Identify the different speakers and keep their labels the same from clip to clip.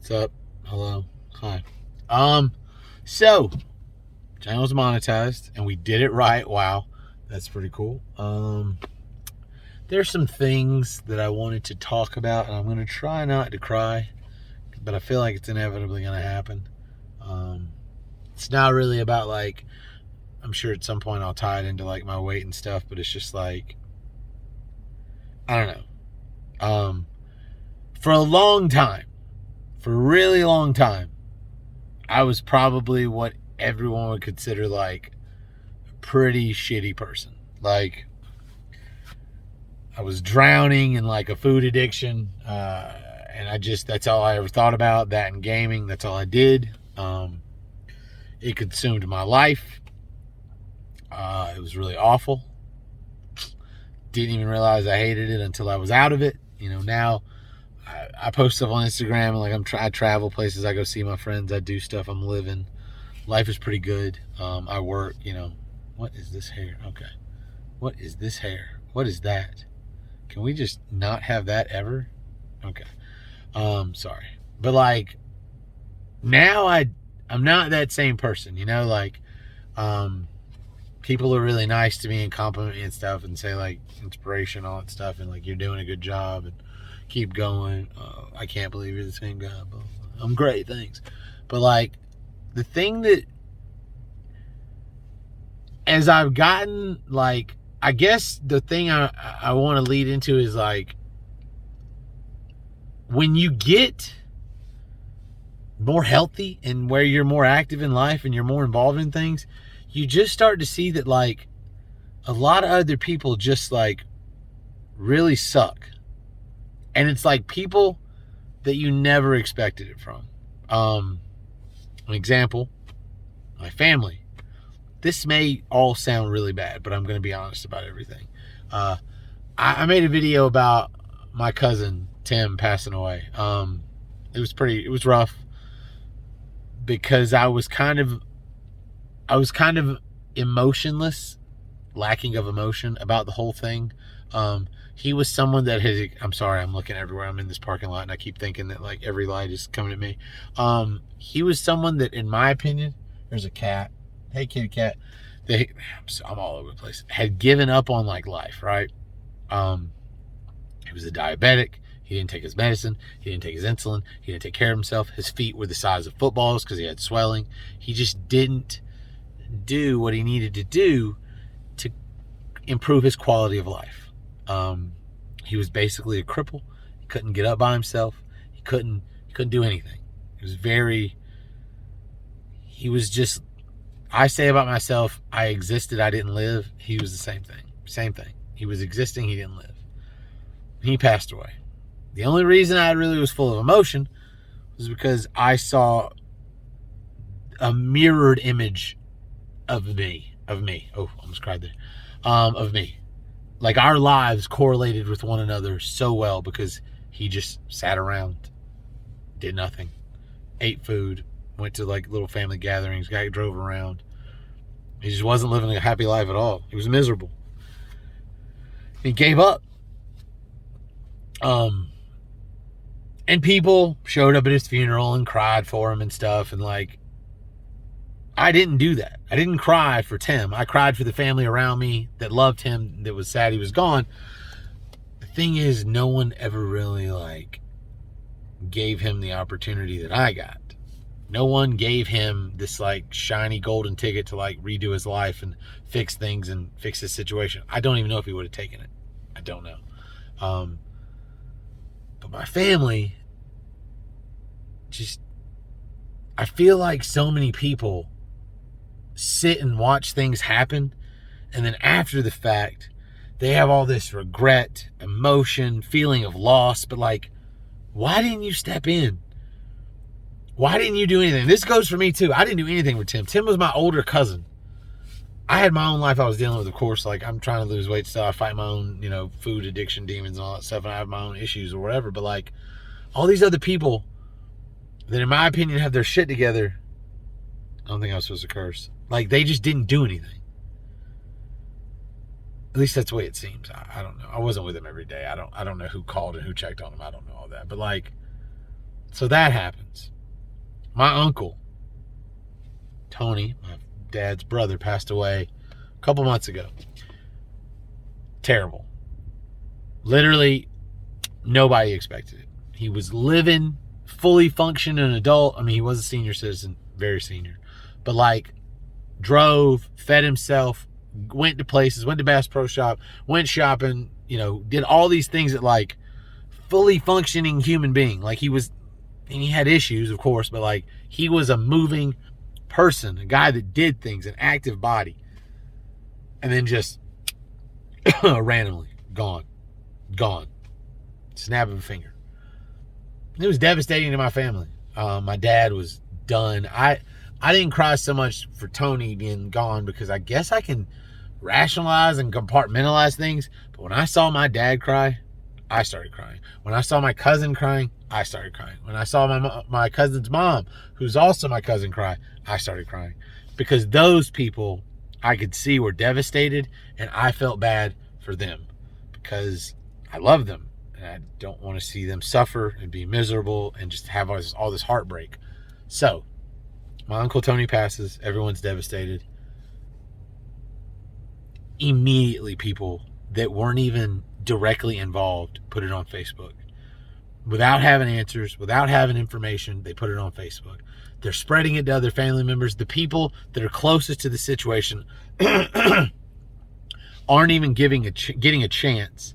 Speaker 1: What's up? Hello. Hi. Um, so channel's monetized and we did it right. Wow. That's pretty cool. There's some things that I wanted to talk about and I'm gonna try not to cry, but I feel like it's inevitably gonna happen. It's not really about like I'm sure at some point I'll tie it into like my weight and stuff, but it's just like I don't know. For a long time, for a really long time, I was probably what everyone would consider like a pretty shitty person. Like, I was drowning in like a food addiction, and that's all I ever thought about. That and gaming, that's all I did. It consumed my life. It was really awful. Didn't even realize I hated it until I was out of it. Now I post stuff on Instagram and like I travel places. I go see my friends. I do stuff. I'm living. Life is pretty good. I work. What is this hair? Okay. What is this hair? What is that? Can we just not have that ever? Okay. Sorry. But like now I'm not that same person, like people are really nice to me and compliment me and stuff and say like inspiration, all that stuff, and like you're doing a good job and keep going. I can't believe you're the same guy. But I'm great, thanks. But like the thing that as I've gotten like I guess the thing I want to lead into is like when you get more healthy and where you're more active in life and you're more involved in things, you just start to see that like a lot of other people just like really suck. And it's like people that you never expected it from. An example, my family. This may all sound really bad, but I'm going to be honest about everything. I made a video about my cousin Tim passing away. It was rough because I was kind of emotionless, lacking of emotion about the whole thing. He was someone that I'm sorry, I'm looking everywhere. I'm in this parking lot and I keep thinking that like every light is coming at me. He was someone that, in my opinion, there's a cat. Hey, kitty cat. I'm all over the place. Had given up on like life, right? He was a diabetic. He didn't take his medicine. He didn't take his insulin. He didn't take care of himself. His feet were the size of footballs because he had swelling. He just didn't do what he needed to do to improve his quality of life. He was basically a cripple. He couldn't get up by himself. He couldn't do anything. He was just, I say about myself, I existed, I didn't live. He was the same thing. He was existing, he didn't live. He passed away. The only reason I really was full of emotion was because I saw a mirrored image of me. Oh, almost cried there. Of me. Like our lives correlated with one another so well because he just sat around, did nothing, ate food, went to like little family gatherings, guy drove around. He just wasn't living a happy life at all. He was miserable. He gave up. And people showed up at his funeral and cried for him and stuff. And like, I didn't do that. I didn't cry for Tim. I cried for the family around me that loved him, that was sad he was gone. The thing is, no one ever really like gave him the opportunity that I got. No one gave him this like shiny golden ticket to like redo his life and fix things and fix his situation. I don't even know if he would have taken it. I don't know. But my family just, I feel like so many people sit and watch things happen, and then after the fact, they have all this regret, emotion, feeling of loss, but like, why didn't you step in? Why didn't you do anything? This goes for me too. I didn't do anything with Tim. Tim was my older cousin. I had my own life I was dealing with, of course. Like, I'm trying to lose weight still. I fight my own, food addiction demons and all that stuff, and I have my own issues or whatever. But like, all these other people that, in my opinion, have their shit together. I don't think I was supposed to curse. Like, they just didn't do anything. At least that's the way it seems. I don't know. I wasn't with him every day. I don't know who called and who checked on him. I don't know all that. But like, So that happens. My uncle, Tony, my dad's brother, passed away a couple months ago. Terrible. Literally, nobody expected it. He was living, fully functioning adult. I mean, he was a senior citizen, very senior. But like, drove, fed himself, went to places, went to Bass Pro Shop, went shopping, did all these things that like fully functioning human being. Like he was, and he had issues, of course, but like he was a moving person, a guy that did things, an active body. And then just randomly gone. Snap of a finger. It was devastating to my family. My dad was done. I didn't cry so much for Tony being gone because I guess I can rationalize and compartmentalize things. But when I saw my dad cry, I started crying. When I saw my cousin crying, I started crying. When I saw my cousin's mom, who's also my cousin, cry, I started crying. Because those people I could see were devastated, and I felt bad for them because I love them. And I don't want to see them suffer and be miserable and just have all this heartbreak. So, my Uncle Tony passes. Everyone's devastated. Immediately, people that weren't even directly involved put it on Facebook. Without having answers, without having information, they put it on Facebook. They're spreading it to other family members. The people that are closest to the situation aren't even getting a chance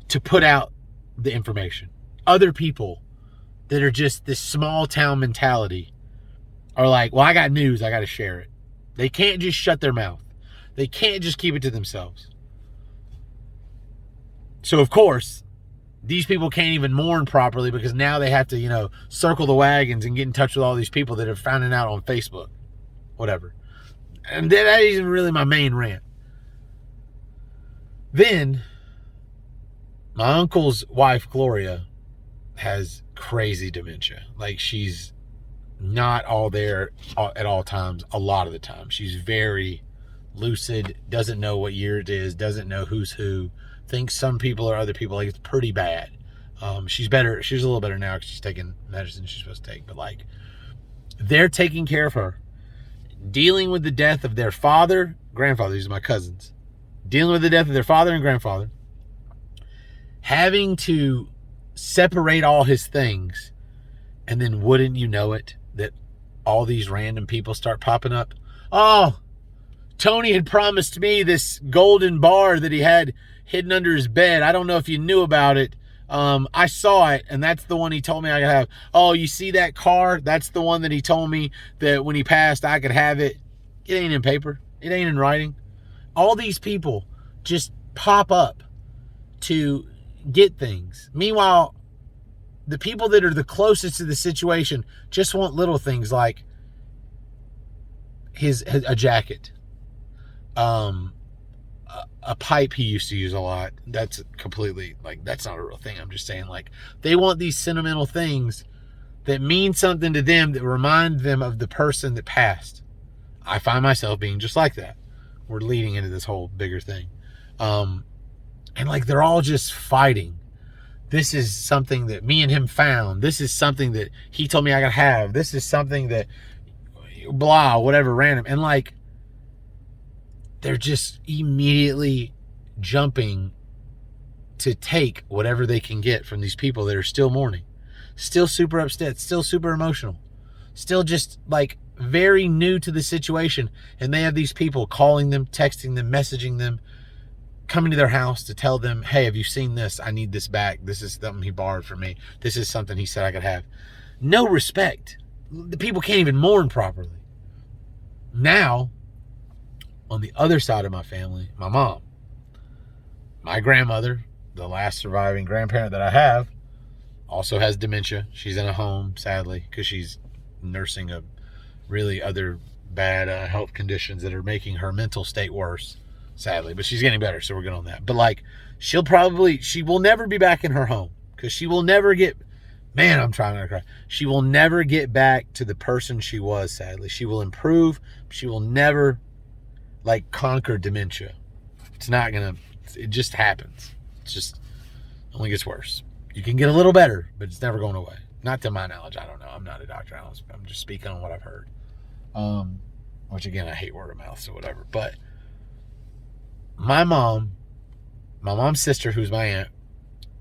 Speaker 1: to put out the information. Other people that are just this small town mentality are like, well, I got news, I got to share it. They can't just shut their mouth. They can't just keep it to themselves. So, of course, these people can't even mourn properly because now they have to, circle the wagons and get in touch with all these people that are finding out on Facebook. Whatever. And that isn't really my main rant. Then, my uncle's wife, Gloria, has crazy dementia. Like, she's not all there at all times, a lot of the time. She's very lucid, doesn't know what year it is, doesn't know who's who, thinks some people are other people. Like, it's pretty bad. She's better. She's a little better now because she's taking medicine she's supposed to take. But, like, they're taking care of her, dealing with the death of their grandfather, these are my cousins, dealing with the death of their father and grandfather, having to separate all his things, and then wouldn't you know it, that all these random people start popping up. Oh, Tony had promised me this golden bar that he had hidden under his bed. I don't know if you knew about it. I saw it, and that's the one he told me I could have. Oh, you see that car? That's the one that he told me that when he passed, I could have it. It ain't in paper. It ain't in writing. All these people just pop up to get things. Meanwhile, the people that are the closest to the situation just want little things like a jacket, a pipe he used to use a lot. That's completely, like, that's not a real thing. I'm just saying, like, they want these sentimental things that mean something to them, that remind them of the person that passed. I find myself being just like that. We're leading into this whole bigger thing. And like, they're all just fighting. This is something that me and him found. This is something that he told me I gotta have. This is something that blah, whatever, random. And like, they're just immediately jumping to take whatever they can get from these people that are still mourning, still super upset, still super emotional, still just like very new to the situation. And they have these people calling them, texting them, messaging them, coming to their house to tell them, hey, have you seen this? I need this back. This is something he borrowed from me. This is something he said I could have. No respect. The people can't even mourn properly. Now, on the other side of my family, my mom, my grandmother, the last surviving grandparent that I have, also has dementia. She's in a home, sadly, because she's nursing a really other bad health conditions that are making her mental state worse, sadly. But she's getting better, so we're good on that. But like, she will never be back in her home, because she will never get, man, I'm trying not to cry. She will never get back to the person she was, sadly. She will improve. She will never like conquer dementia. It's not gonna, it just happens. It's just only gets worse. You can get a little better, but it's never going away. Not to my knowledge. I don't know. I'm not a doctor. I'm just speaking on what I've heard. Which again, I hate word of mouth, so whatever. But my mom's sister, who's my aunt,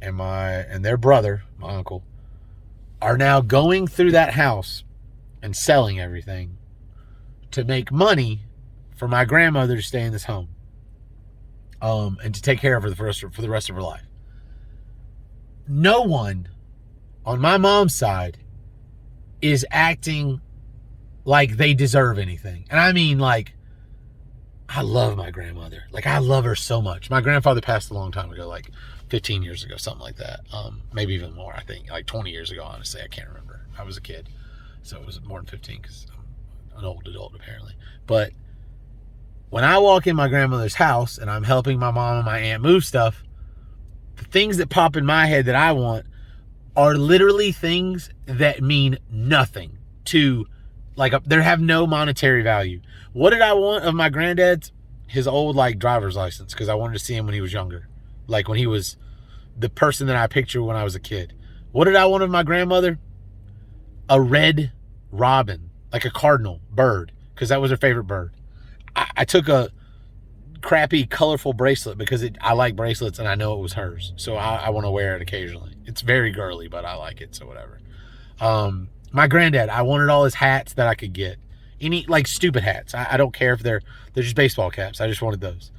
Speaker 1: and their brother, my uncle, are now going through that house and selling everything to make money for my grandmother to stay in this home, and to take care of her for the rest of her life. No one on my mom's side is acting like they deserve anything. And I mean, like, I love my grandmother. Like, I love her so much. My grandfather passed a long time ago, like 15 years ago, something like that. Maybe even more, I think. Like 20 years ago, honestly. I can't remember. I was a kid. So it was more than 15 because I'm an old adult, apparently. But when I walk in my grandmother's house and I'm helping my mom and my aunt move stuff, the things that pop in my head that I want are literally things that mean nothing to, like, they have no monetary value. What did I want of my granddad's? His old, like, driver's license, because I wanted to see him when he was younger. Like, when he was the person that I pictured when I was a kid. What did I want of my grandmother? A red robin, like a cardinal bird, because that was her favorite bird. I took a crappy, colorful bracelet because I like bracelets and I know it was hers. So I want to wear it occasionally. It's very girly, but I like it, so whatever. My granddad, I wanted all his hats that I could get. Any, like, stupid hats. I don't care if they're just baseball caps. I just wanted those.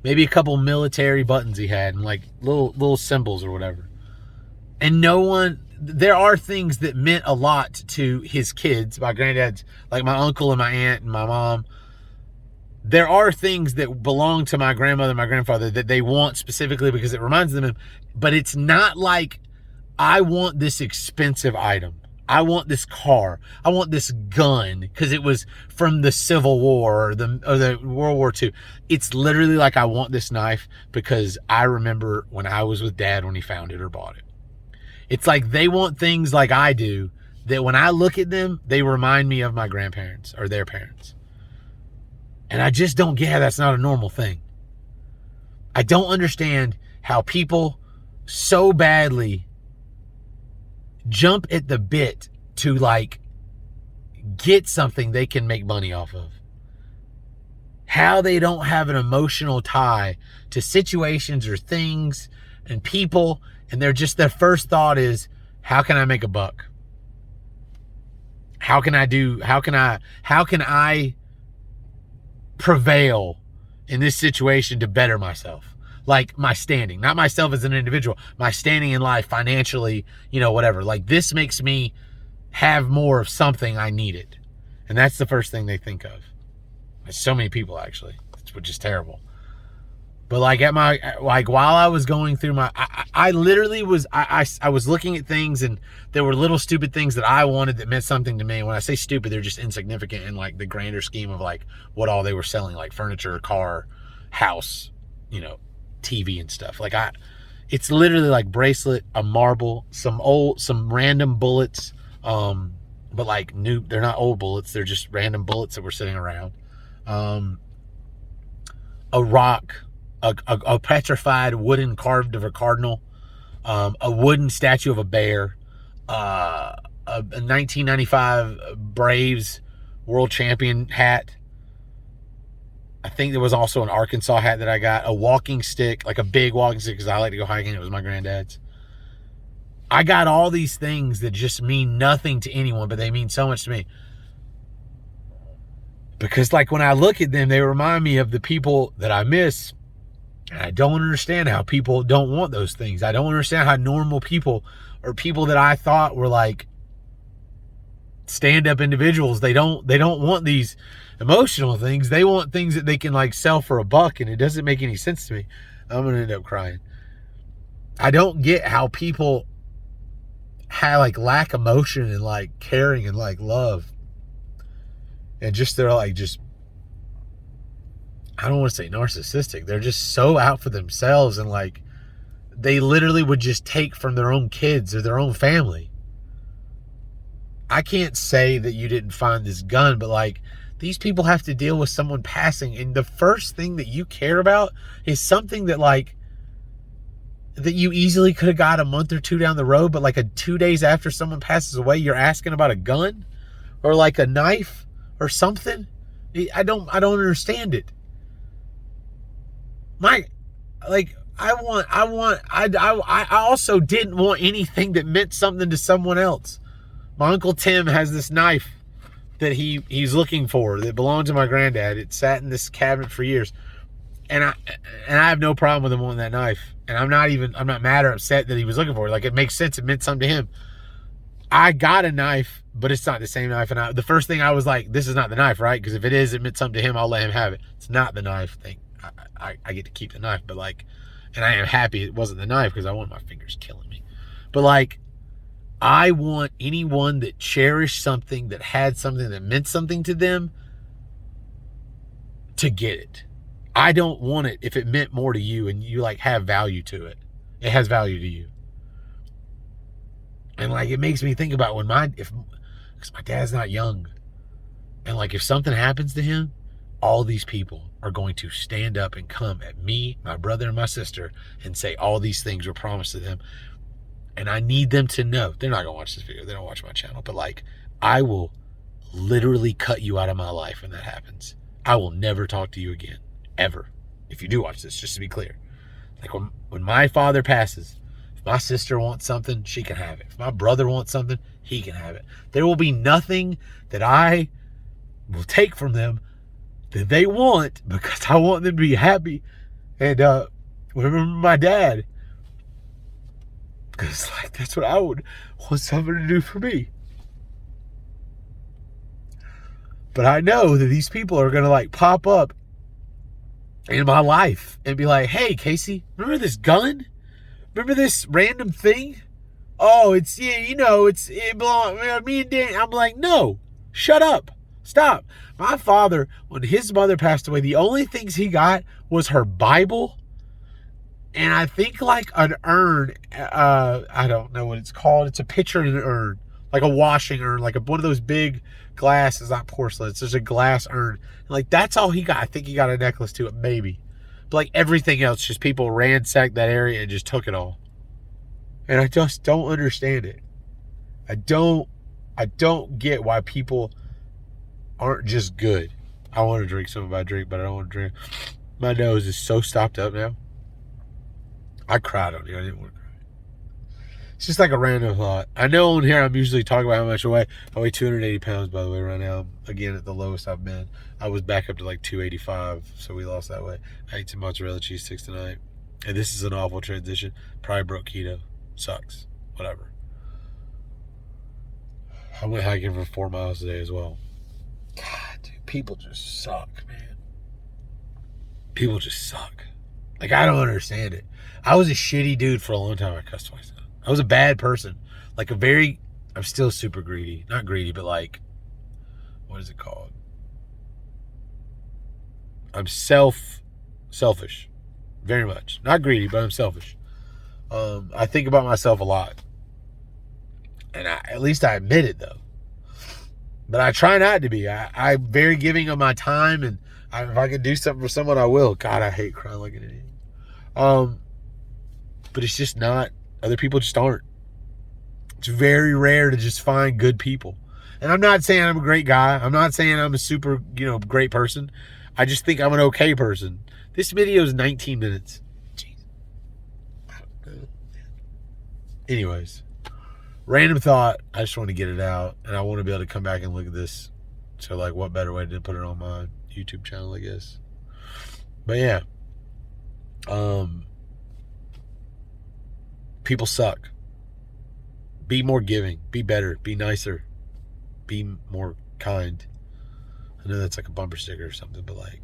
Speaker 1: Maybe a couple military buttons he had and, like, little symbols or whatever. And there are things that meant a lot to his kids, my granddad's, like my uncle and my aunt and my mom. There are things that belong to my grandmother and my grandfather that they want specifically because it reminds them of him. But it's not like, I want this expensive item. I want this car. I want this gun because it was from the Civil War or the World War II. It's literally like, I want this knife because I remember when I was with Dad when he found it or bought it. It's like they want things like I do, that when I look at them, they remind me of my grandparents or their parents. And I just don't get how that's not a normal thing. I don't understand how people so badly jump at the bit to, like, get something they can make money off of. How they don't have an emotional tie to situations or things and people, and their first thought is, how can I make a buck? How can I prevail in this situation to better myself? Like, my standing, not myself as an individual, my standing in life financially, whatever. Like, this makes me have more of something, I need it. And that's the first thing they think of. There's so many people, actually, which is terrible. But while I was going through I literally was, I was looking at things, and there were little stupid things that I wanted that meant something to me. And when I say stupid, they're just insignificant in, like, the grander scheme of, like, what all they were selling, like furniture, car, house, TV and stuff. Like, it's literally like bracelet, a marble, some random bullets, but like they're not old bullets, they're just random bullets that were sitting around. A rock, a petrified wooden carved of a cardinal, a wooden statue of a bear, a 1995 Braves world champion hat. I think there was also an Arkansas hat that I got, a walking stick, like a big walking stick because I like to go hiking. It was my granddad's. I got all these things that just mean nothing to anyone, but they mean so much to me. Because, like, when I look at them, they remind me of the people that I miss. And I don't understand how people don't want those things. I don't understand how normal people, or people that I thought were, like, stand-up individuals, they don't want these emotional things. They want things that they can, like, sell for $1, and it doesn't make any sense to me. I'm gonna end up crying. I don't get how people like, lack emotion and, like, caring and, like, love, and they're like, I don't want to say narcissistic. They're just so out for themselves, and, like, they literally would just take from their own kids or their own family. I can't say that you didn't find this gun, but, like, these people have to deal with someone passing, and the first thing that you care about is something that, like, that you easily could have got a month or two down the road, but like 2 days after someone passes away, you're asking about a gun or like a knife or something? I don't understand it. I also didn't want anything that meant something to someone else. My Uncle Tim has this knife that he's looking for that belonged to my granddad. It sat in this cabinet for years. And I have no problem with him wanting that knife. And I'm not mad or upset that he was looking for it. Like, it makes sense. It meant something to him. I got a knife, but it's not the same knife. And the first thing I was like, this is not the knife, right? Because if it is, it meant something to him. I'll let him have it. It's not the knife thing. I get to keep the knife, but like, and I am happy it wasn't the knife because I want my fingers killing me. But like, I want anyone that cherished something, that had something that meant something to them, to get it. I don't want it if it meant more to you and you like have value to it. It has value to you. And like, it makes me think about because my dad's not young. And like, if something happens to him, all these people are going to stand up and come at me, my brother, and my sister and say all these things were promised to them. And I need them to know. They're not going to watch this video. They don't watch my channel. But like, I will literally cut you out of my life when that happens. I will never talk to you again. Ever. If you do watch this, just to be clear. Like, when my father passes, if my sister wants something, she can have it. If my brother wants something, he can have it. There will be nothing that I will take from them that they want, because I want them to be happy and remember my dad. Because like, that's what I would want someone to do for me. But I know that these people are going to like pop up in my life and be like, hey, Casey, remember this gun? Remember this random thing? Oh, it belongs, me and Dan. I'm like, no, shut up. Stop. My father, when his mother passed away, the only things he got was her Bible and I think like an urn. I don't know what it's called. It's a pitcher and an urn, like a washing urn, like one of those big glasses, not porcelain. It's just a glass urn. And like, that's all he got. I think he got a necklace to it, maybe. But like, everything else, just people ransacked that area and just took it all. And I just don't understand it. I don't get why people aren't just good. I want to drink some of my drink, but I don't want to drink. My nose is so stopped up now. I cried on here. I didn't want to cry. It's just like a random thought. I know on here I'm usually talking about how much I weigh. I weigh 280 pounds, by the way, right now. Again, at the lowest I've been. I was back up to like 285, so we lost that weight. I ate some mozzarella cheese sticks tonight. And this is an awful transition. Probably broke keto. Sucks. Whatever. I went hiking for 4 miles today as well. God, dude, people just suck, man. People just suck. Like, I don't understand it. I was a shitty dude for a long time. I cussed twice. I was a bad person. Like I'm still super greedy. Not greedy, but like, what is it called? I'm selfish. Very much. Not greedy, but I'm selfish. I think about myself a lot. And at least I admit it, though. But I try not to be. I'm very giving of my time, and if I can do something for someone, I will. God, I hate crying like an idiot. But it's just not. Other people just aren't. It's very rare to just find good people. And I'm not saying I'm a great guy. I'm not saying I'm a super, great person. I just think I'm an okay person. This video is 19 minutes. Jeez. I don't know. Anyways. Random thought. I just want to get it out. And I want to be able to come back and look at this. So, like, what better way to put it on my YouTube channel, I guess. But, yeah. People suck. Be more giving. Be better. Be nicer. Be more kind. I know that's like a bumper sticker or something, but like,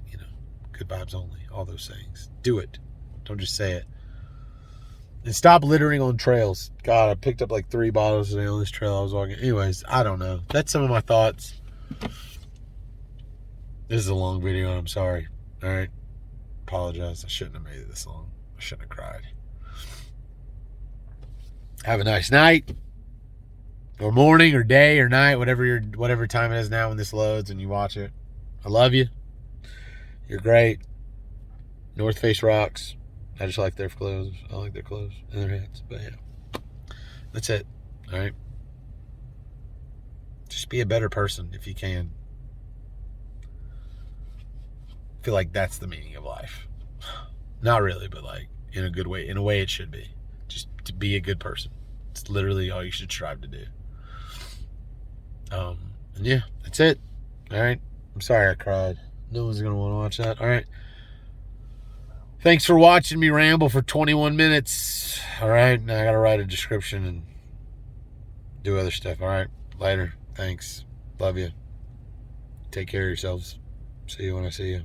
Speaker 1: good vibes only. All those things. Do it. Don't just say it. And stop littering on trails. God, I picked up like 3 bottles today on this trail I was walking. Anyways, I don't know. That's some of my thoughts. This is a long video and I'm sorry. All right. Apologize. I shouldn't have made it this long. I shouldn't have cried. Have a nice night. Or morning or day or night, whatever time it is now when this loads and you watch it. I love you. You're great. North Face rocks. I just like their clothes. I like their clothes and their hats. But yeah, that's it. All right. Just be a better person if you can. I feel like that's the meaning of life. Not really, but like in a good way. In a way, it should be. Just to be a good person. It's literally all you should strive to do. And yeah, that's it. All right. I'm sorry I cried. No one's gonna want to watch that. All right. Thanks for watching me ramble for 21 minutes. All right. Now I gotta write a description and do other stuff. All right. Later. Thanks. Love you. Take care of yourselves. See you when I see you.